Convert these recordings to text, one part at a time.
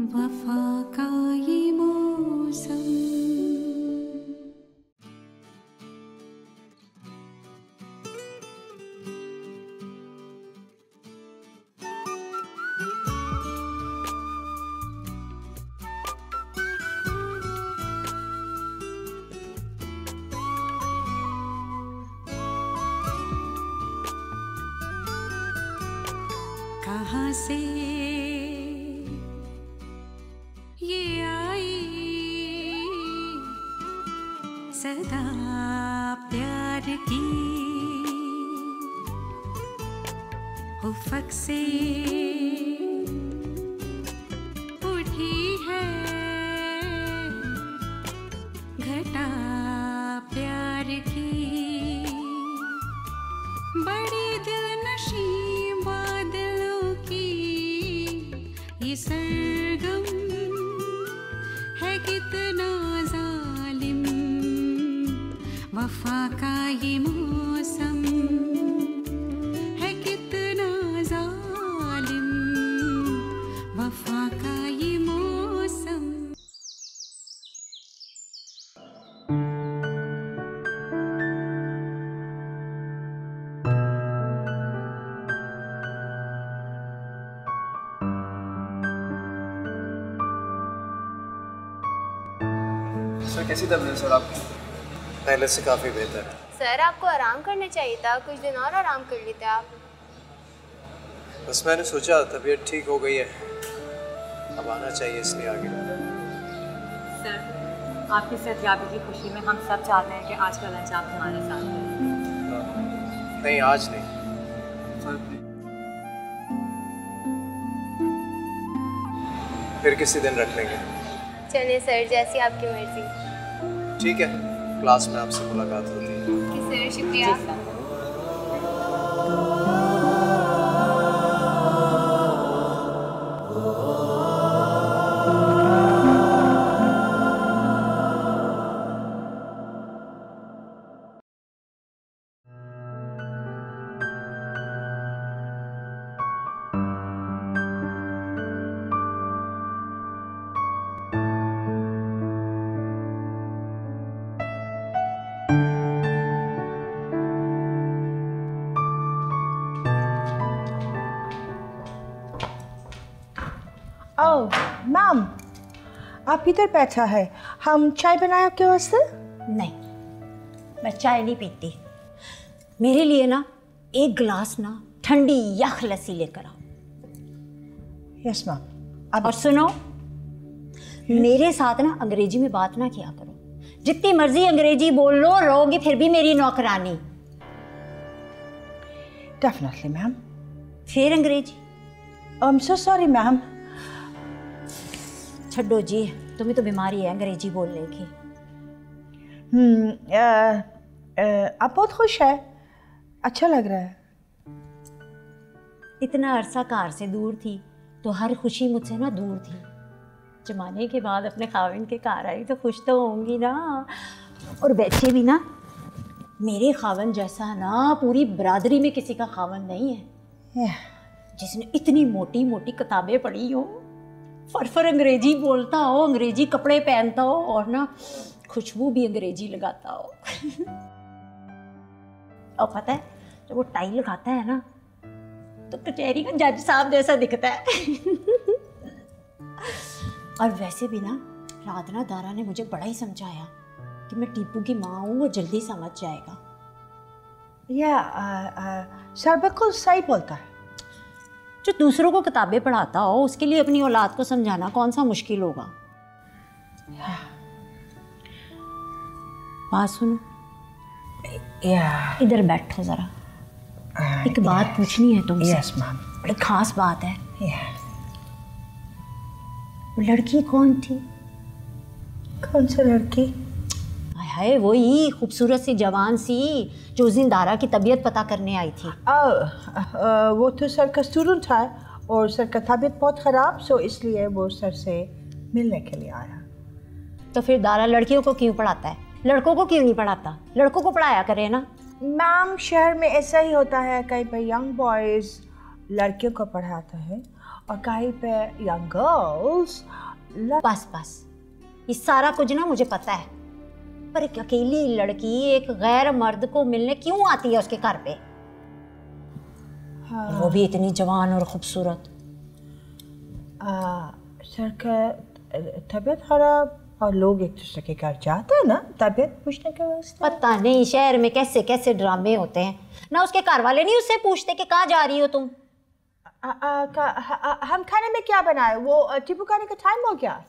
वफा का ये मौसम। कहाँ से ये आई सदा प्यार की, उफ़क़ से उठी है घटा प्यार की। बड़ी दिलनशी बादलों की ये सरगम है, कितना जालिम वफा का ये मौसम है, कितना जालिम वफा का ये मौसम। सर कैसी तबीयत सर आपकी? पहले से काफ़ी बेहतर है। सर आपको आराम करना चाहिए था, कुछ दिन और आराम कर लेते आप। बस मैंने सोचा तबीयत ठीक हो गई है, अब आना चाहिए इसलिए आगे। सर आपकी सेहतयाबी की खुशी में हम सब चाहते हैं कि आज का लंच आप हमारे साथ करें। नहीं आज नहीं सर, फिर किसी दिन रख लेंगे। चलिए सर, जैसी आपकी मर्जी। ठीक है, क्लास में आपसे मुलाकात होती है। सर शुक्रिया। ओह मैम, आप इधर बैठा है, हम चाय बनाए आपके वास्ते? नहीं, मैं चाय नहीं पीती। मेरे लिए ना एक गिलास ना ठंडी यख लस्सी लेकर आओ। Yes ma'am. और सुनो, मेरे साथ ना अंग्रेजी में बात ना किया करो। जितनी मर्जी अंग्रेजी बोल लो, रहोगी फिर भी मेरी नौकरानी। Definitely ma'am. फिर अंग्रेजी? I am so sorry ma'am. छड्डो जी, तुम्हें तो बीमारी है अंग्रेजी बोलने की। आप बहुत खुश है, अच्छा लग रहा है। इतना अरसा कार से दूर थी तो हर खुशी मुझसे ना दूर थी। जमाने के बाद अपने खाविन के कार आई तो खुश तो होंगी ना। और वैसे भी ना मेरे खावन जैसा ना पूरी बरादरी में किसी का खावन नहीं है जिसने इतनी मोटी मोटी किताबें पढ़ी हो, फर अंग्रेजी बोलता हो, अंग्रेजी कपड़े पहनता हो और ना खुशबू भी अंग्रेजी लगाता हो। और पता है जब वो टाई लगाता है ना तो कचहरी का जज साहब जैसा दिखता है। और वैसे भी ना रात ना दारा ने मुझे बड़ा ही समझाया कि मैं टीपू की माँ हूँ, वो जल्दी समझ जाएगा। सर बिल्कुल सही बोलता है। जो दूसरों को किताबें पढ़ाता हो उसके लिए अपनी औलाद को समझाना कौन सा मुश्किल होगा। बात सुनो, इधर बैठो जरा, एक बात पूछनी है तुमसे। Yes ma'am. बड़ी खास बात है। लड़की कौन थी? कौन सी लड़की? हाय वही खूबसूरत सी जवान सी जो उस दिन दारा की तबीयत पता करने आई थी। वो तो सर का स्टूडेंट था और सर का तबीयत बहुत ख़राब, सो इसलिए वो सर से मिलने के लिए आया। तो फिर दारा लड़कियों को क्यों पढ़ाता है, लड़कों को क्यों नहीं पढ़ाता? लड़कों को पढ़ाया करे ना। मैम शहर में ऐसा ही होता है, कई बार यंग बॉयज़ लड़कियों को पढ़ाता है और कहीं पे यंग गर्ल्स। बस बस, ये सारा कुछ ना मुझे पता है, पर एक अकेली लड़की एक गैर मर्द को मिलने क्यों आती है उसके घर पे? हाँ। वो भी इतनी जवान और खूबसूरत। सर का तबीयत खराब और लोग एक दूसरे के घर जाते हैं ना तबीयत पूछने के वास्ते। पता नहीं शहर में कैसे कैसे ड्रामे होते हैं ना। उसके घर वाले नहीं उससे पूछते कि कहाँ जा रही हो तुम। हम खाने में क्या बनाए? वो टीपू खाने का टाइम हो गया।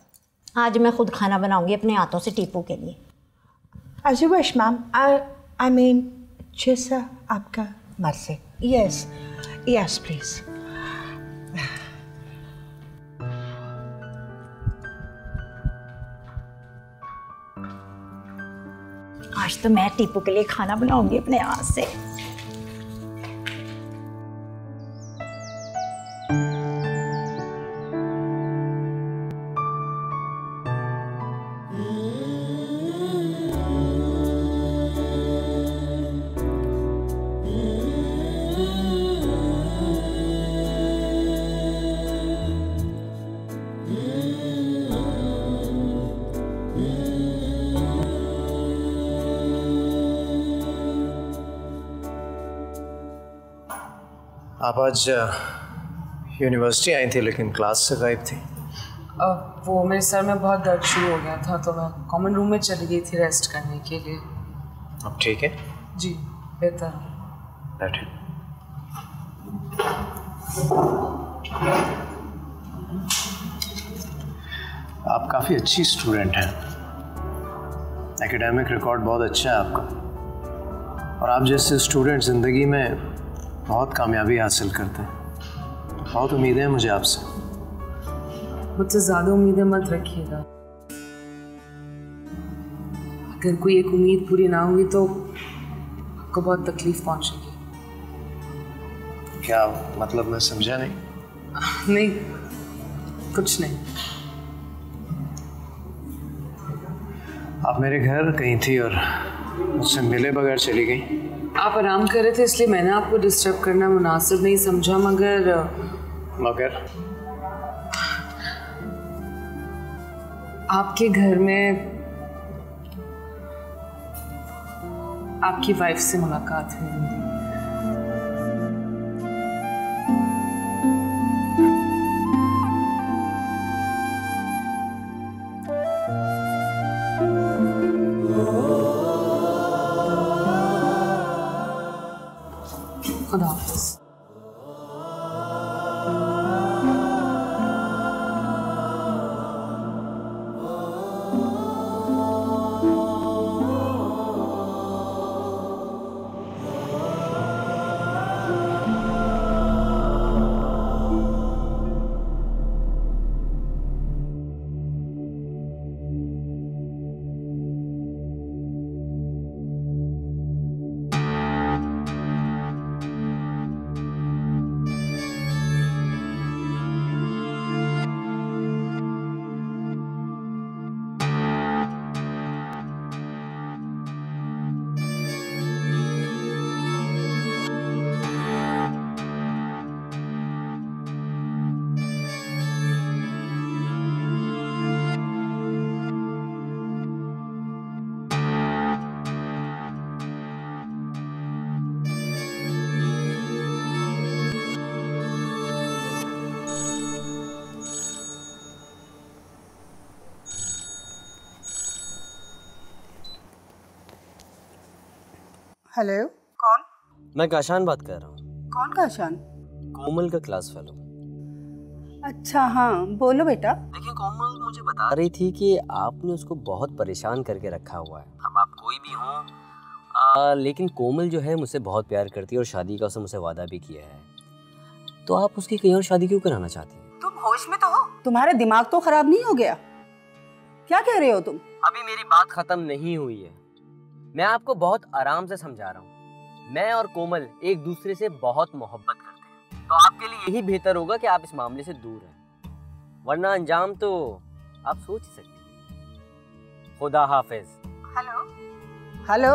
आज मैं खुद खाना बनाऊंगी अपने हाथों से टीपू के लिए। As you wish, ma'am. I mean, जैसा आपका मर्जी। Yes, yes, please. आज तो मैं टीपू के लिए खाना बनाऊंगी अपने हाथ से। आप आज यूनिवर्सिटी आई थी लेकिन क्लास से गायब थी। वो मेरे सर में बहुत दर्द शुरू हो गया था तो मैं कॉमन रूम में चली गई थी रेस्ट करने के लिए। अब ठीक है? जी बेहतर। बैठे। आप काफ़ी अच्छी स्टूडेंट हैं, एकेडमिक रिकॉर्ड बहुत अच्छा है आपका, और आप जैसे स्टूडेंट ज़िंदगी में बहुत कामयाबी हासिल करते हैं। बहुत उम्मीदें हैं मुझे आपसे। मुझसे ज़्यादा उम्मीदें मत रखिएगा। अगर कोई एक उम्मीद पूरी ना हुई तो आपको बहुत तकलीफ पहुंचेगी। क्या मतलब? मैं समझा नहीं। नहीं, कुछ नहीं। आप मेरे घर कहीं थी और मुझसे मिले बगैर चली गई। आप आराम कर रहे थे इसलिए मैंने आपको डिस्टर्ब करना मुनासिब नहीं समझा, मगर आपके घर में आपकी वाइफ से मुलाकात हुई मेरी। खुदा हाफिज़। हेलो, कौन? मैं काशान बात कर रहा हूँ। कौन काशान? कोमल का क्लास फेलो। अच्छा हाँ, बोलो बेटा। देखिए कोमल मुझे बता रही थी कि आपने उसको बहुत परेशान करके रखा हुआ है। अब आप कोई भी हो, लेकिन कोमल जो है मुझसे बहुत प्यार करती है और शादी का उसने मुझसे वादा भी किया है। तो आप उसकी कहीं और शादी क्यों कराना चाहती हैं? तुम होश में तो हो? तुम्हारा दिमाग तो खराब नहीं हो गया? क्या कह रहे हो तुम? अभी मेरी बात खत्म नहीं हुई है। मैं आपको बहुत आराम से समझा रहा हूँ। मैं और कोमल एक दूसरे से बहुत मोहब्बत करते हैं, तो आपके लिए यही बेहतर होगा कि आप इस मामले से दूर रहें, वरना अंजाम तो आप सोच ही सकते हैं। खुदा हाफिज। Hello hello.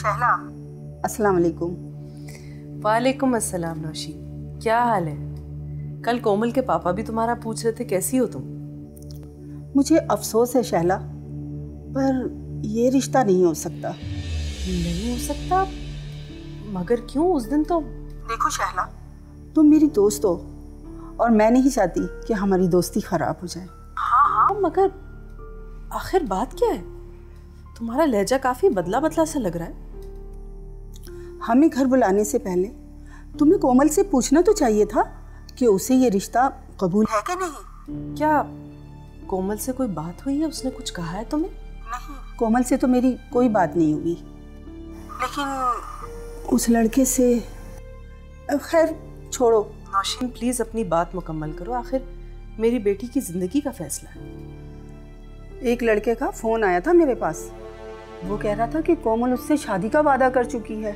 शहला, अस्सलाम वालेकुम। वालेकुम अस्सलाम नौशी, क्या हाल है? कल कोमल के पापा भी तुम्हारा पूछ रहे थे कैसी हो तुम। मुझे अफसोस है शहला, पर ये रिश्ता नहीं हो सकता। नहीं हो सकता? मगर क्यों? उस दिन तो देखो शहला, तुम मेरी दोस्त हो और मैं नहीं चाहती कि हमारी दोस्ती खराब हो जाए। हाँ, मगर आखिर बात क्या है? तुम्हारा लहजा काफी बदला बदला सा लग रहा है। हमें घर बुलाने से पहले तुम्हें कोमल से पूछना तो चाहिए था कि उसे ये रिश्ता कबूल है कि नहीं। क्या कोमल से कोई बात हुई है? उसने कुछ कहा है तुम्हें? नहीं, कोमल से तो मेरी कोई बात नहीं हुई, लेकिन उस लड़के से खैर छोड़ो। नौशीन प्लीज अपनी बात मुकम्मल करो, आखिर मेरी बेटी की जिंदगी का फैसला है। एक लड़के का फोन आया था मेरे पास, वो कह रहा था कि कोमल उससे शादी का वादा कर चुकी है।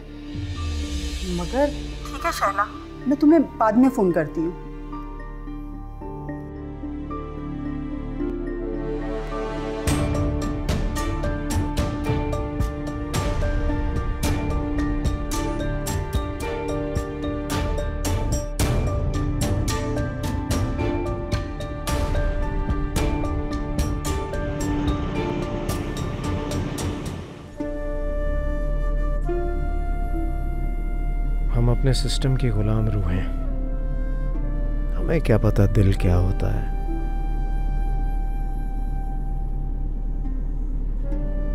मगर ठीक है शैला, मैं तुम्हें बाद में फोन करती हूँ। हम अपने सिस्टम की गुलाम रूह हैं। हमें क्या पता दिल क्या होता है।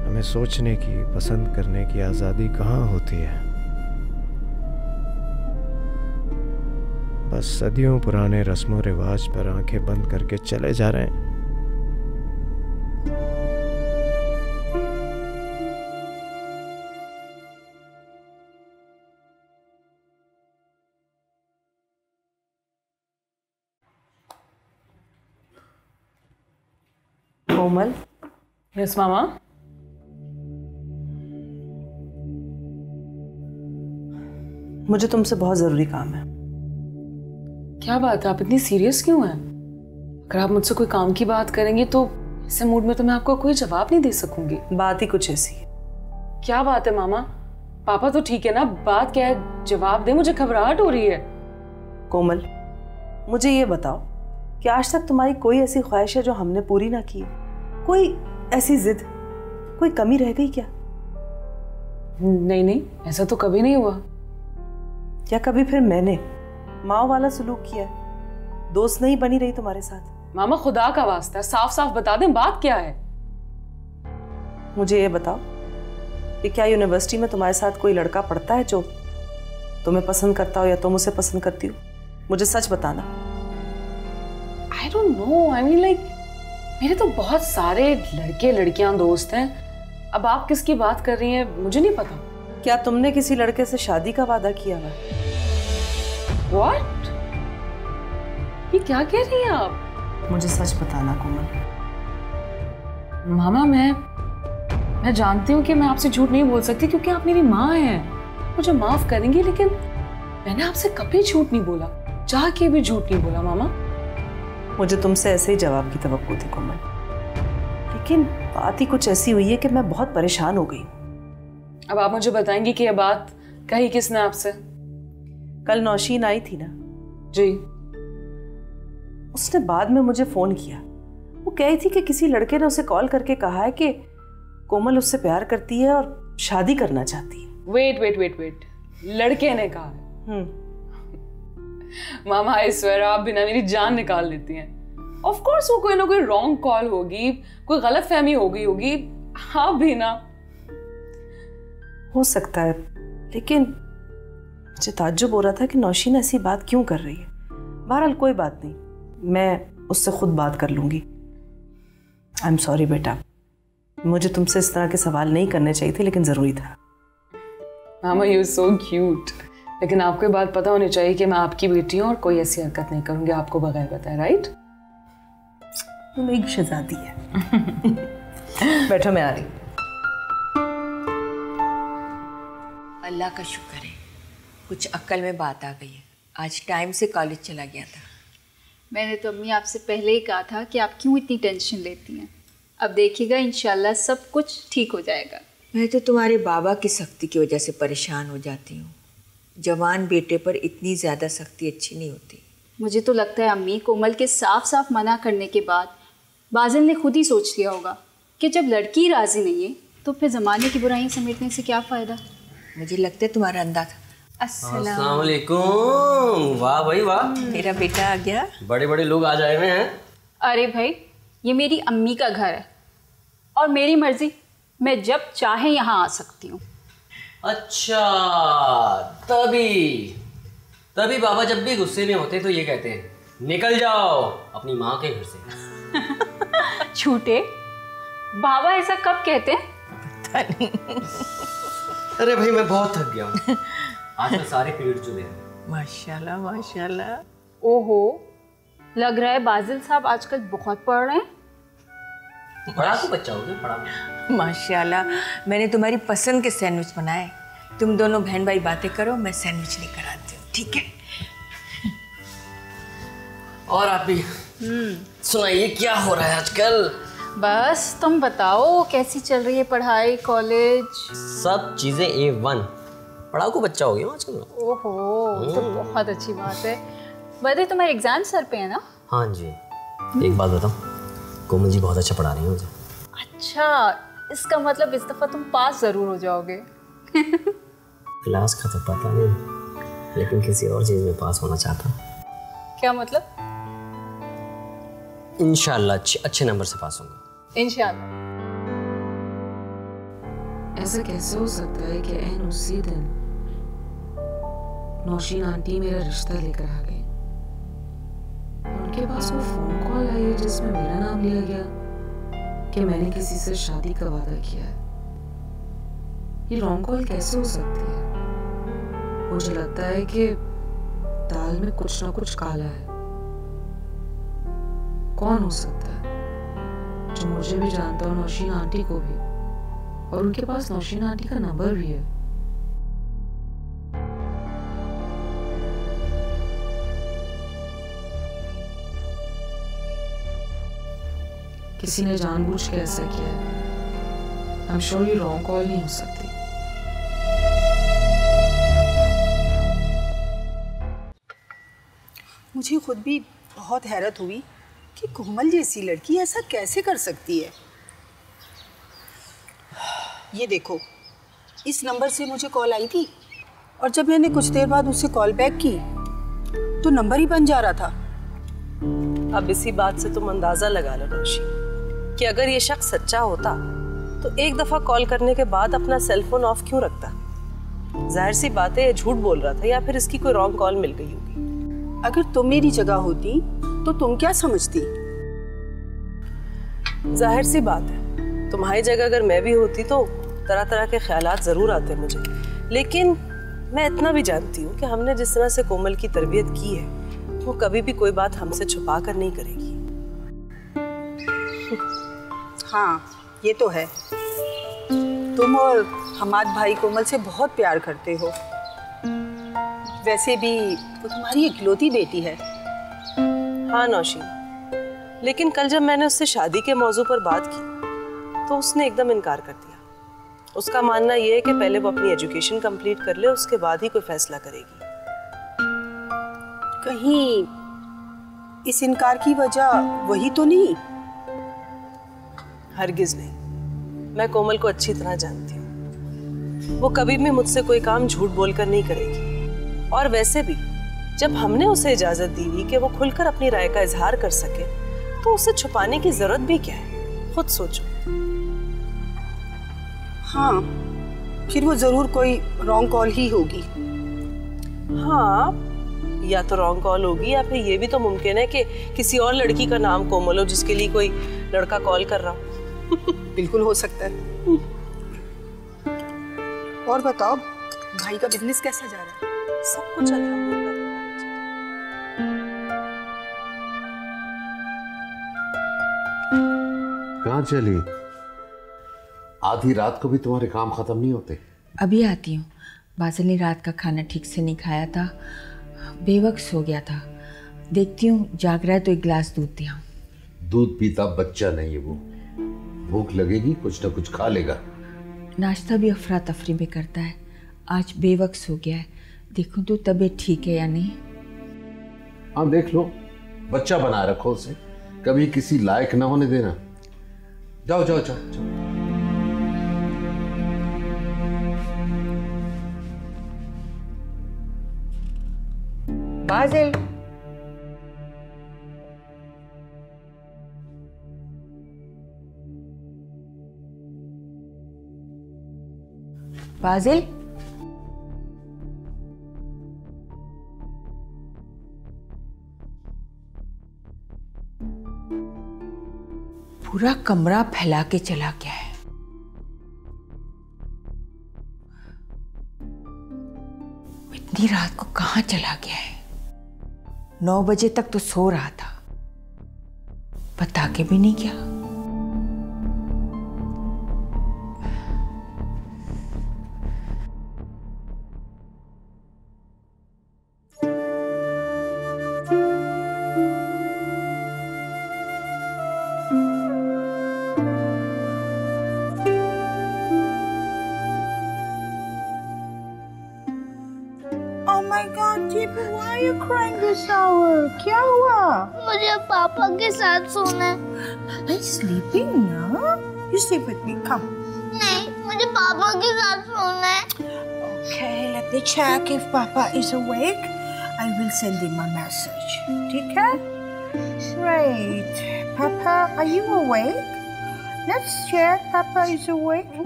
हमें सोचने की, पसंद करने की आज़ादी कहाँ होती है। बस सदियों पुराने रस्मों रिवाज पर आंखें बंद करके चले जा रहे हैं। कोमल। यस मामा। मुझे तुमसे बहुत जरूरी काम है। क्या बात है, आप इतनी सीरियस क्यों हैं? अगर आप मुझसे कोई काम की बात करेंगी तो ऐसे मूड में तो मैं आपको कोई जवाब नहीं दे सकूंगी। बात ही कुछ ऐसी है। क्या बात है मामा? पापा तो ठीक है ना, बात क्या है? जवाब दे, मुझे घबराहट हो रही है। कोमल, मुझे ये बताओ कि आज तक तुम्हारी कोई ऐसी ख्वाहिश है जो हमने पूरी ना की? कोई ऐसी जिद, कोई कमी रह गई क्या? नहीं नहीं, ऐसा तो कभी नहीं हुआ। क्या कभी फिर मैंने माँ वाला सलूक किया है? दोस्त नहीं बनी रही तुम्हारे साथ? मामा खुदा का वास्ता है, साफ साफ बता दें बात क्या है। मुझे ये बताओ कि क्या यूनिवर्सिटी में तुम्हारे साथ कोई लड़का पढ़ता है जो तुम्हें पसंद करता हो या तुम उसे पसंद करती हो? मुझे सच बताना। I don't know, I mean like मेरे तो बहुत सारे लड़के लड़कियां दोस्त हैं। अब आप किसकी बात कर रही हैं मुझे नहीं पता। क्या तुमने किसी लड़के से शादी का वादा किया है? What? ये क्या कह रही हैं आप? मुझे सच बताना कोमल। मामा मैं जानती हूँ कि मैं आपसे झूठ नहीं बोल सकती क्योंकि आप मेरी माँ हैं, मुझे माफ करेंगी, लेकिन मैंने आपसे कभी झूठ नहीं बोला, चाह के भी झूठ नहीं बोला मामा। मुझे तुमसे ऐसे ही जवाब की तवक्को थी कोमल, लेकिन बात ही कुछ ऐसी हुई है कि मैं बहुत परेशान हो गई। अब आप मुझे बताएंगी कि यह बात कही किसने आपसे? कल नौशीन आई थी ना जी, उसने बाद में मुझे फोन किया। वो कह रही थी कि किसी लड़के ने उसे कॉल करके कहा है कि कोमल उससे प्यार करती है और शादी करना चाहती है। वेट, लड़के ने कहा है? मामा आई स्वेयर आप बिना मेरी जान निकाल लेती हैं। ऑफ कोर्स वो कोई ना कोई रॉन्ग कॉल होगी, कोई गलत फहमी हो गई होगी। हाँ भी ना, हो सकता है, लेकिन मुझे ताज्जुब हो रहा था कि नौशीन ऐसी बात क्यों कर रही है। बहरहाल कोई बात नहीं, मैं उससे खुद बात कर लूंगी। आई एम सॉरी बेटा, मुझे तुमसे इस तरह के सवाल नहीं करने चाहिए थे, लेकिन जरूरी था। मामा यू सो क्यूट, लेकिन आपको बात पता होनी चाहिए कि मैं आपकी बेटी हूँ और कोई ऐसी हरकत नहीं करूंगी आपको बगैर बताए, राइट? तुम एक शहजादी है। बैठो, मैं आ रही। अल्लाह का शुक्र है, कुछ अक्ल में बात आ गई है। आज टाइम से कॉलेज चला गया था। मैंने तो अम्मी आपसे पहले ही कहा था कि आप क्यों इतनी टेंशन लेती हैं। अब देखिएगा इंशाल्लाह सब कुछ ठीक हो जाएगा। मैं तो तुम्हारे बाबा की सख्ती की वजह से परेशान हो जाती हूँ। जवान बेटे पर इतनी ज़्यादा सख्ती अच्छी नहीं होती। मुझे तो लगता है अम्मी, कोमल के साफ साफ मना करने के बाद बादल ने खुद ही सोच लिया होगा कि जब लड़की राजी नहीं है तो फिर ज़माने की बुराइयां समेटने से क्या फ़ायदा। मुझे लगता है तुम्हारा अंदाज़ा। अस्सलाम वालेकुम। वाह भाई वाह, मेरा बेटा आ गया। बड़े बड़े लोग आज आए हुए हैं। अरे भाई, ये मेरी अम्मी का घर है और मेरी मर्जी, मैं जब चाहे यहाँ आ सकती हूँ। अच्छा, तभी बाबा जब भी गुस्से में होते तो ये कहते हैं निकल जाओ अपनी माँ के घर से। झूठे, बाबा ऐसा कब कहते हैं? पता नहीं। अरे भाई मैं बहुत थक गया हूँ, आजकल सारे पीरियड चुने हैं। माशाल्लाह माशाल्लाह। ओहो, लग रहा है बाजिल साहब आजकल बहुत पढ़ रहे हैं। पढ़ा तो बच्चा हो गया, पढ़ा। माशाल्लाह, मैंने तुम्हारी पसंद के सैंडविच बनाए। तुम दोनों बहन भाई बातें करो, मैं सैंडविच लेकर आती हूँ, ठीक है? और आप भी सुनाइए, क्या हो रहा है आजकल? बस तुम बताओ, कैसी चल रही है पढ़ाई, कॉलेज? सब चीजें A1। पढ़ाओ को बच्चा हो गया आजकल। ओहो, तो बहुत अच्छी बात है। वैसे तुम्हारे एग्जाम सर पे है ना? हाँ जी। एक बात बताओ, कोमल जी बहुत अच्छा पढ़ा रही है मुझे। अच्छा, इसका मतलब इस दफा तुम पास जरूर हो जाओगे। क्लास का तो पता नहीं, लेकिन किसी और चीज में पास होना चाहता हूँ। क्या मतलब? इंशाल्लाह अच्छे नंबर से पास होंगे। इंशाल्लाह। ऐसा कैसे हो सकता है कि ऐन उसी दिन नौशीन आंटी मेरा रिश्ता लेकर आ गई? उनके पास वो फोन कॉल आई है जिसमें मेरा नाम लिया गया कि मैंने किसी से शादी का वादा किया है। ये रॉन्ग कॉल कैसे हो सकती है? मुझे लगता है कि दाल में कुछ ना कुछ काला है। कौन हो सकता है जो मुझे भी जानता हो, नौशीन आंटी को भी, और उनके पास नौशीन आंटी का नंबर भी है? किसी ने जानबूझ के ऐसा किया है। I'm sure ये रॉन्ग कॉल नहीं हो सकती। मुझे खुद भी बहुत हैरत हुई कि कोमल जैसी लड़की ऐसा कैसे कर सकती है। ये देखो, इस नंबर से मुझे कॉल आई थी और जब मैंने कुछ देर बाद उससे कॉल बैक की तो नंबर ही बंद जा रहा था। अब इसी बात से तुम अंदाजा लगा लो नौशी कि अगर ये शख्स सच्चा होता तो एक दफा कॉल करने के बाद अपना सेलफोन ऑफ क्यों रखता? जाहिर सी बात है, ये झूठ बोल रहा था या फिर इसकी कोई रॉन्ग कॉल मिल गई होगी। अगर तुम मेरी जगह होती तो तुम क्या समझती? जाहिर सी बात है, तुम्हारी जगह अगर मैं भी होती तो तरह तरह के ख्यालात जरूर आते मुझे, लेकिन मैं इतना भी जानती हूँ कि हमने जिस तरह से कोमल की तरबियत की है वो कभी भी कोई बात हमसे छुपा कर नहीं करेगी। हाँ, ये तो है। तुम और हमाद भाई कोमल से बहुत प्यार करते हो। वैसे भी वो तुम्हारी इकलौती बेटी है। हाँ नौशी, लेकिन कल जब मैंने उससे शादी के मौजू पर बात की तो उसने एकदम इनकार कर दिया। उसका मानना यह है कि पहले वो अपनी एजुकेशन कंप्लीट कर ले, उसके बाद ही कोई फैसला करेगी। कहीं इस इनकार की वजह वही तो नहीं? हरगिज नहीं। मैं कोमल को अच्छी तरह जानती हूँ। वो कभी भी मुझसे कोई काम झूठ बोलकर नहीं करेगी। और वैसे भी जब हमने उसे इजाजत दी हुई कि वो खुलकर अपनी राय का इजहार कर सके तो उसे छुपाने की जरूरत भी क्या है? खुद सोचो। हाँ, फिर वो जरूर कोई रॉन्ग कॉल ही होगी। हाँ, या तो रॉन्ग कॉल होगी या फिर ये भी तो मुमकिन है कि किसी और लड़की का नाम कोमल हो जिसके लिए कोई लड़का कॉल कर रहा हो। बिल्कुल हो सकता है। और बताओ, भाई का बिजनेस कैसा जा रहा है? सब कुछ अल्हम्दुलिल्लाह। कहाँ चली? आधी रात को भी तुम्हारे काम खत्म नहीं होते? अभी आती हूँ। बादल ने रात का खाना ठीक से नहीं खाया था, बेवक्त सो गया था। देखती हूँ जाग रहा है तो एक गिलास दूध दिया। दूध पीता बच्चा नहीं है वो। भूख लगेगी कुछ ना कुछ खा लेगा। नाश्ता भी अफरा तफरी में करता है। आज बेवक्त हो गया है, देखूं तो तबीयत ठीक है या नहीं। हाँ देख लो, बच्चा बनाए रखो उसे, कभी किसी लायक ना होने देना। जाओ जाओ जाओ, जाओ। बाजिल, बाजिल, पूरा कमरा फैला के चला गया है। इतनी रात को कहाँ चला गया है? 9 बजे तक तो सो रहा था, बता के भी नहीं गया। क्या हुआ? मुझे पापा के साथ सोना है। Papa's sleeping now? You sleep with me. Come. नहीं, मुझे पापा के साथ सोना है। Okay, let me check if Papa is awake. I will send him a message. ठीक है? Right. Papa, are you awake? Let's check. Papa is awake.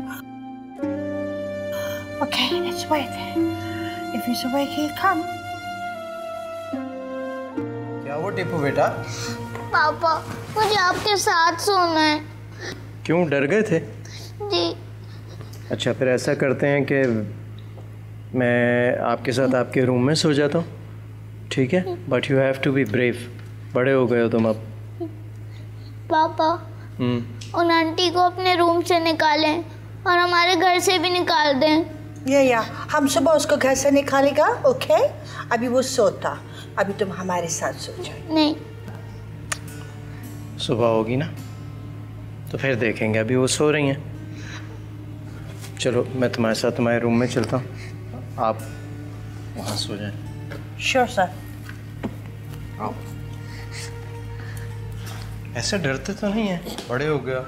Okay, let's wait. If he's awake, he'll come. क्या वो टिप्पू बेटा? पापा, मुझे आपके साथ सोना है। क्यों, डर गए थे? जी। अच्छा, फिर ऐसा करते हैं कि मैं आपके साथ आपके रूम में सो जाता हूँ, ठीक है? But you have to be brave, बड़े हो गए हो तुम अब। पापा, उन आंटी को अपने रूम से निकालें और हमारे घर से भी निकाल दें। या हम सुबह उसको घर से निकालेगा, ओके? अभी वो सोता, अभी तुम हमारे साथ सो जाओ। नहीं, सुबह होगी ना तो फिर देखेंगे, अभी वो सो रही हैं। चलो मैं तुम्हारे साथ तुम्हारे रूम में चलता हूँ, आप वहाँ सो जाएं। Sure sir. आओ। ऐसे डरते तो नहीं हैं, बड़े हो गए।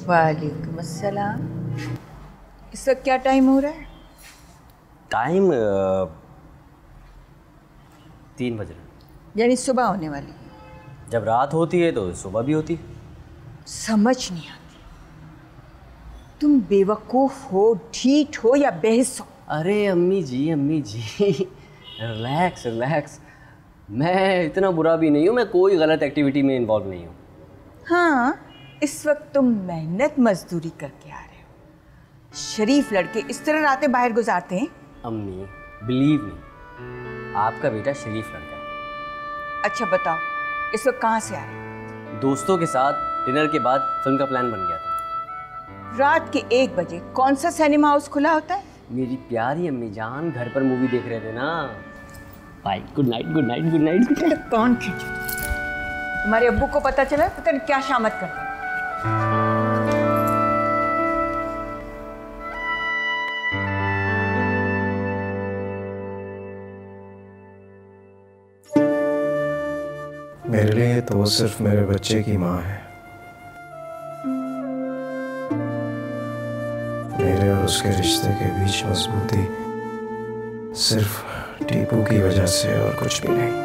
वालेकुम अस्सलाम। इस वक्त क्या टाइम हो रहा है? टाइम 3 बज रहा है। यानी सुबह होने वाली। जब रात होती है तो सुबह भी होती। समझ नहीं आती, तुम बेवकूफ़ हो, ढीठ हो या बेहिस हो? अरे अम्मी जी रिलैक्स रिलैक्स, मैं इतना बुरा भी नहीं हूँ, मैं कोई गलत एक्टिविटी में इन्वॉल्व नहीं हूँ। हाँ, इस वक्त तुम मेहनत मजदूरी करके आ रहे हो। शरीफ लड़के इस तरह रातें बाहर गुजारते हैं? अम्मी बिलीव मी, आपका बेटा शरीफ लड़का है। अच्छा बताओ, इस वक्त कहाँ से आ रहे हो? दोस्तों के साथ डिनर के बाद फिल्म का प्लान बन गया था। रात के 1 बजे कौन सा सिनेमा हाउस खुला होता है? मेरी प्यारी अम्मी जान घर पर मूवी देख रहे थे ना। Bye, good night good night good night good night. कौन खींचे? तुम्हारे अब्बू को पता चला, पता नहीं क्या शामत करते हैं। लिए तो वो सिर्फ मेरे बच्चे की माँ है। मेरे और उसके रिश्ते के बीच मजबूती सिर्फ टीपू की वजह से और कुछ भी नहीं।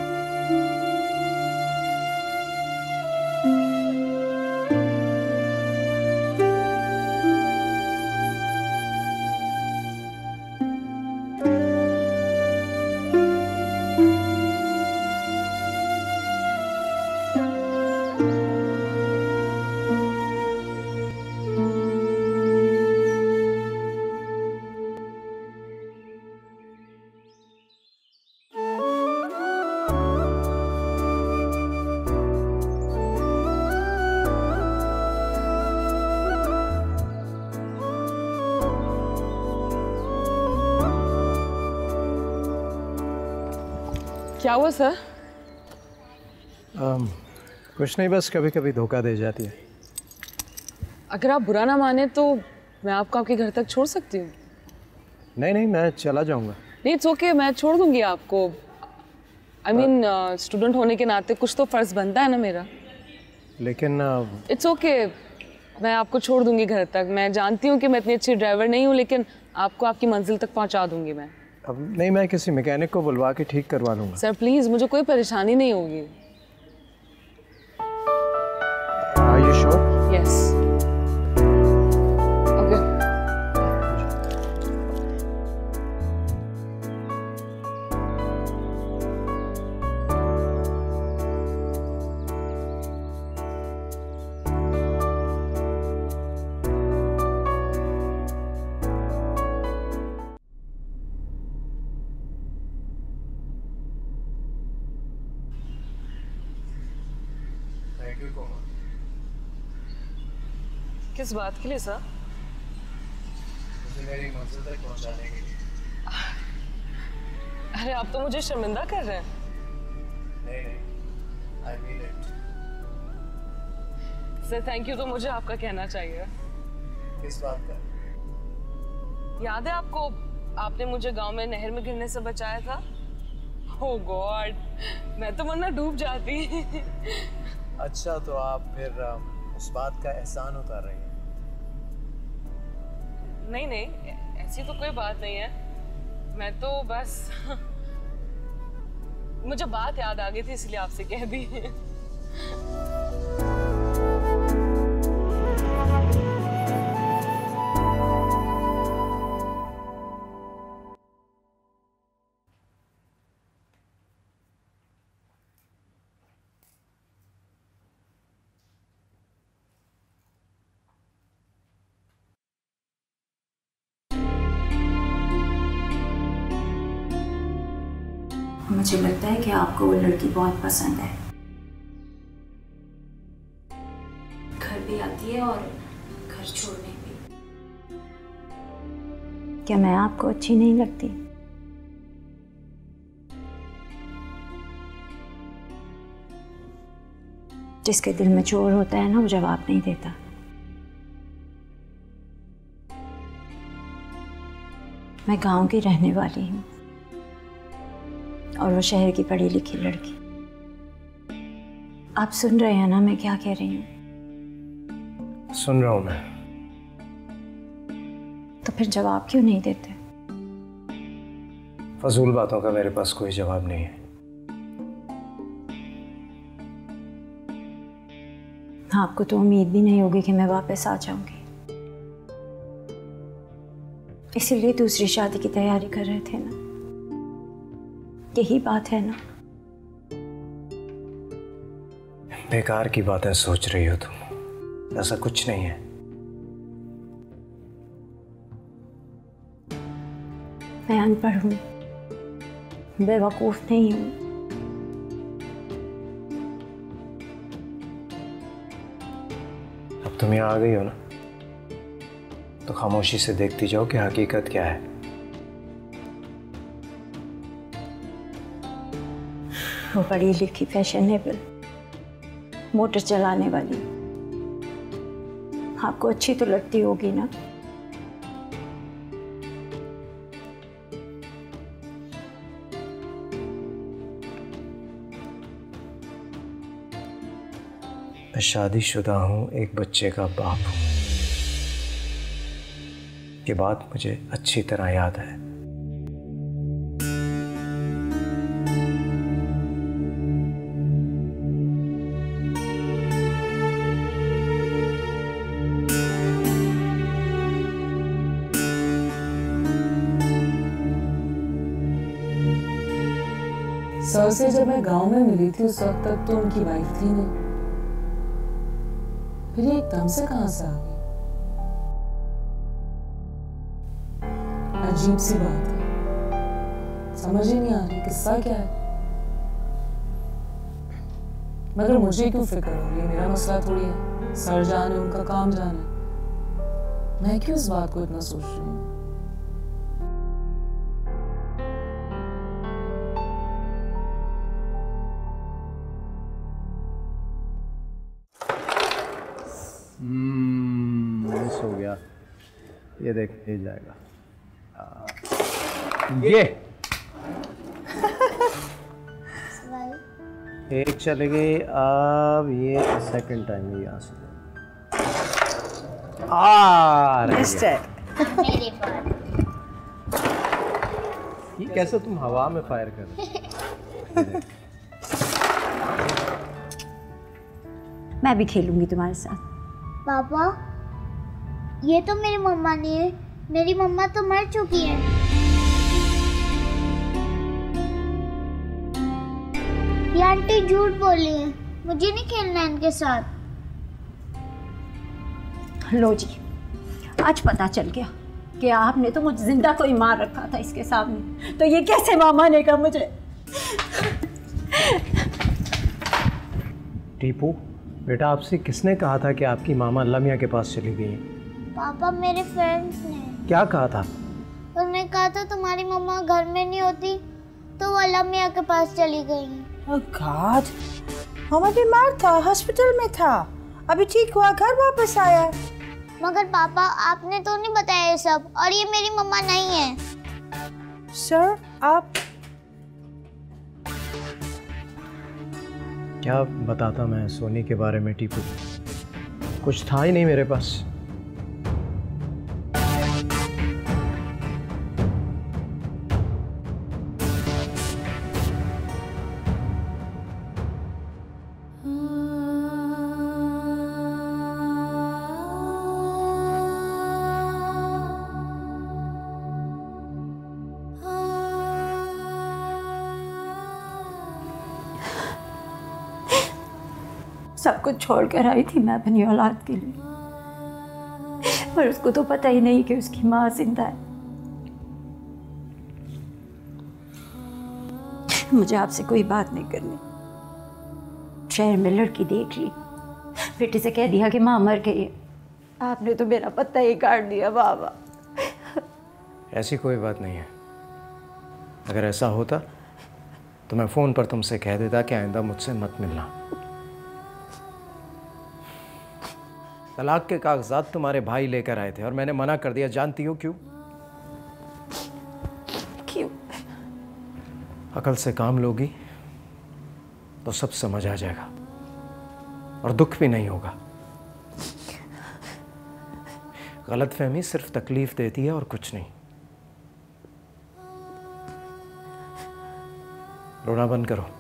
क्या हुआ सर? कुछ नहीं, बस कभी कभी धोखा दे जाती है। अगर आप बुरा ना माने तो मैं आपको आपके घर तक छोड़ सकती हूँ। नहीं नहीं, मैं चला जाऊंगा। नहीं, इट्स ओके, मैं छोड़ दूंगी आपको। आई मीन स्टूडेंट होने के नाते कुछ तो फर्ज बनता है ना मेरा। लेकिन इट्स ओके, मैं आपको छोड़ दूंगी घर तक। मैं जानती हूँ कि मैं इतनी अच्छी ड्राइवर नहीं हूँ, लेकिन आपको आपकी मंजिल तक पहुँचा दूंगी मैं। अब नहीं, मैं किसी मैकेनिक को बुलवा के ठीक करवा लूँगा। सर प्लीज़, मुझे कोई परेशानी नहीं होगी। Are you sure? Yes. Okay. किस बात के लिए सर? मुझे मेरी मंजिल तक पहुंचाने के लिए। अरे आप तो मुझे शर्मिंदा कर रहे हैं। नहीं नहीं, I mean it। Sir thank you तो मुझे आपका कहना चाहिए। किस बात का? याद है आपको, आपने मुझे गांव में नहर में गिरने से बचाया था? ओह गॉड, मैं तो वरना डूब जाती। अच्छा, तो आप फिर उस बात का एहसान उतार रही हैं? नहीं नहीं, ऐसी तो कोई बात नहीं है। मैं तो बस मुझे बात याद आ गई थी इसलिए आपसे कह दी। मुझे लगता है कि आपको वो लड़की बहुत पसंद है। घर भी आती है और घर छोड़ने भी। क्या मैं आपको अच्छी नहीं लगती? जिसके दिल में चोर होता है ना, वो जवाब नहीं देता। मैं गांव की रहने वाली हूँ और वो शहर की पढ़ी लिखी लड़की। आप सुन रहे हैं ना मैं क्या कह रही हूँ? सुन रहा हूँ मैं। तो फिर जवाब क्यों नहीं देते? फजूल बातों का मेरे पास कोई जवाब नहीं है। आपको तो उम्मीद भी नहीं होगी कि मैं वापस आ जाऊंगी, इसीलिए दूसरी शादी की तैयारी कर रहे थे ना। यही बात है ना? बेकार की बातें सोच रही हो तुम, ऐसा कुछ नहीं है। मैं अनपढ़ हूं, बेवकूफ नहीं हूं। अब तुम यहाँ आ गई हो ना, तो खामोशी से देखती जाओ कि हकीकत क्या है। वो पढ़ी लिखी फैशनेबल मोटर चलाने वाली आपको अच्छी तो लगती होगी ना? मैं शादीशुदा हूँ, एक बच्चे का बाप हूँ। ये बात मुझे अच्छी तरह याद है। सर से जब मैं गांव में मिली थी उस वक्त तक तो उनकी वाइफ थी नहीं, फिर ये एकदम से कहां से आ गई? अजीब सी बात है, समझ ही नहीं आ रही किस्सा क्या है। मगर मुझे क्यों फिक्र हो रही है? मेरा मसला थोड़ी है, सर जाने उनका काम जाने, मैं क्यों इस बात को इतना सोच रही हूँ? मिस हो गया। ये देख, ये जाएगा। ये एक चले गई। अब ये सेकंड टाइम ये यहाँ से ये कैसे तुम हवा में फायर कर रहे हो? मैं भी खेलूंगी तुम्हारे साथ। पापा, ये तो मेरी मम्मा नहीं है, मेरी मम्मा तो मर चुकी है। ये आंटी झूठ बोली है, मुझे नहीं खेलना इनके साथ। लो जी, आज पता चल गया कि आपने तो मुझे जिंदा कोई मार रखा था इसके सामने, तो ये कैसे मामा ने कहा मुझे। टीपू बेटा, आपसे किसने कहा था कि आपकी मामा लमिया के पास चली गई हैं? पापा, मेरे फ्रेंड्स ने। क्या कहा था? उन्होंने कहा था तुम्हारी मम्मा घर में नहीं होती तो वो लमिया के पास चली गई। Oh God, मामा बीमार था, हॉस्पिटल में था, अभी ठीक हुआ, घर वापस आया। मगर पापा, आपने तो नहीं बताया ये सब, और ये मेरी मम्मा नहीं है। सर, आप क्या बताता मैं सोनी के बारे में टीपू? कुछ था ही नहीं मेरे पास। सब कुछ छोड़ कर आई थी मैं अपनी औलाद के लिए, पर उसको तो पता ही नहीं कि उसकी माँ जिंदा है। मुझे आपसे कोई बात नहीं करनी। शहर में लड़की देख ली, बेटे से कह दिया कि माँ मर गई है। आपने तो मेरा पत्ता ही काट दिया बाबा। ऐसी कोई बात नहीं है। अगर ऐसा होता तो मैं फ़ोन पर तुमसे कह देता कि आइंदा मुझसे मत मिलना। तलाक के कागजात तुम्हारे भाई लेकर आए थे और मैंने मना कर दिया। जानती हो क्यों? क्यों? अकल से काम लोगी तो सब समझ आ जाएगा और दुख भी नहीं होगा। गलतफहमी सिर्फ तकलीफ देती है और कुछ नहीं। रोना बंद करो।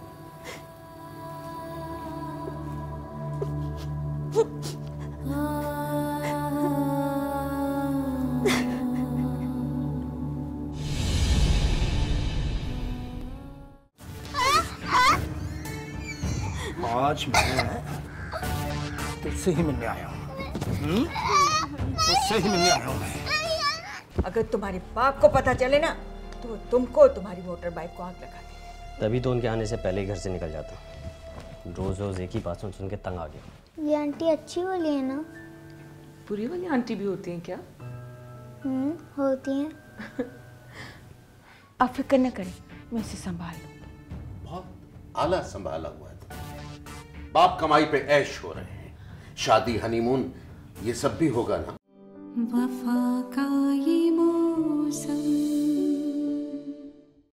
आज मैं तुझसे ही मिलने आया हूँ। तुझसे ही मिलने आया हूँ मैं। अगर तुम्हारे बाप को पता चले ना तो तुमको तुम्हारी मोटर बाइक को आग लगा दे। तभी तो उनके आने से पहले ही घर से निकल जाता। रोज रोज एक ही बात सुन के तंग आ गया। ये आंटी अच्छी वाली है ना? बुरी वाली आंटी भी होती हैं क्या? होती हैं। आप फिक्र न करें, मैं इसे संभाल लूंगी। बहुत आला संभाला हुआ है। बाप कमाई पे ऐश हो रहे हैं, शादी हनीमून ये सब भी होगा ना। वफा का ये मौसम